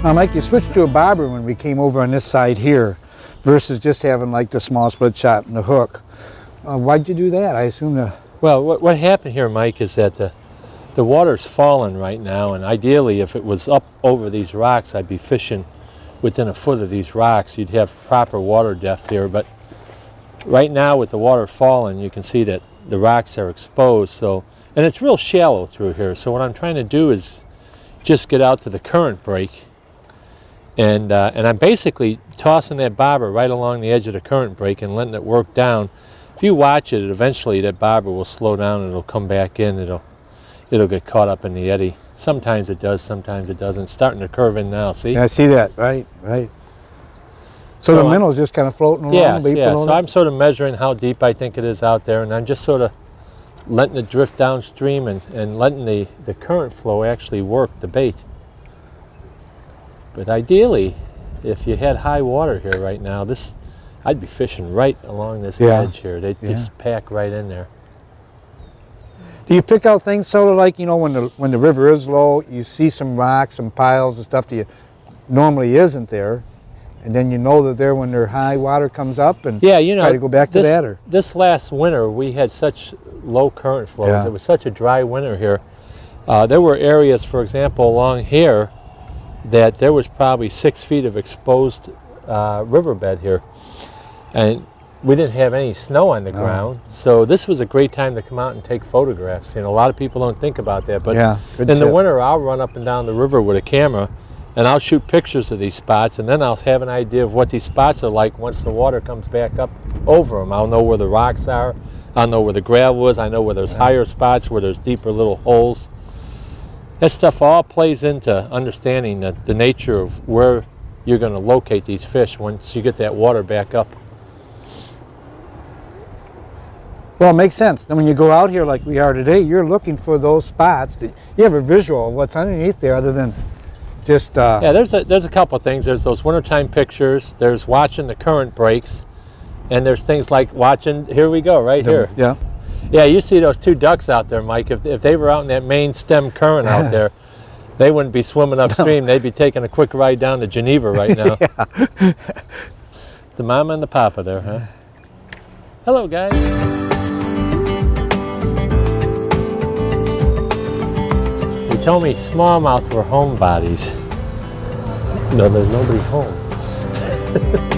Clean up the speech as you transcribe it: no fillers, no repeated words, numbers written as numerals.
Now, Mike, you switched to a bobber when we came over on this side here versus just having like the small split shot and the hook. Why'd you do that? I assume the... Well, what happened here, Mike, is that the water's falling right now, and ideally if it was up over these rocks, I'd be fishing within a foot of these rocks. You'd have proper water depth here, but right now with the water falling, you can see that the rocks are exposed, so, and it's real shallow through here, so what I'm trying to do is just get out to the current break, and I'm basically tossing that bobber right along the edge of the current break and letting it work down. If you watch it, eventually that bobber will slow down and it'll come back in. It'll get caught up in the eddy. Sometimes it does, sometimes it doesn't. It's starting to curve in now, see? Yeah, I see that, right. So the minnow's just kind of floating along? Yes, yeah. So I'm sort of measuring how deep I think it is out there, and I'm just sort of letting it drift downstream and letting the current flow actually work the bait. But ideally, if you had high water here right now, I'd be fishing right along this edge here. They'd just pack right in there. Do you pick out things sort of like, you know, when the river is low, you see some rocks, some piles and stuff that normally isn't there, and then you know that there when their high water comes up, and yeah, you know, try to go back to that? Or this last winter, we had such low current flows. Yeah. It was such a dry winter here. There were areas, for example, along here, that there was probably 6 feet of exposed riverbed here, and we didn't have any snow on the ground, so this was a great time to come out and take photographs. You know, a lot of people don't think about that, but in the winter I'll run up and down the river with a camera and I'll shoot pictures of these spots, and then I'll have an idea of what these spots are like once the water comes back up over them. I'll know where the rocks are, I'll know where the gravel is, I know where there's higher spots, where there's deeper little holes. That stuff all plays into understanding the nature of where you're going to locate these fish once you get that water back up. Well, it makes sense. Then when you go out here like we are today, you're looking for those spots. You have a visual of what's underneath there other than just... Yeah, there's a couple of things. There's those wintertime pictures, there's watching the current breaks, and there's things like watching, here we go, right here. Yeah. Yeah, you see those 2 ducks out there, Mike. If they were out in that main stem current out there, they wouldn't be swimming upstream. They'd be taking a quick ride down to Geneva right now. The mama and the papa there, huh? Hello, guys. They told me smallmouth were homebodies. No, there's nobody home.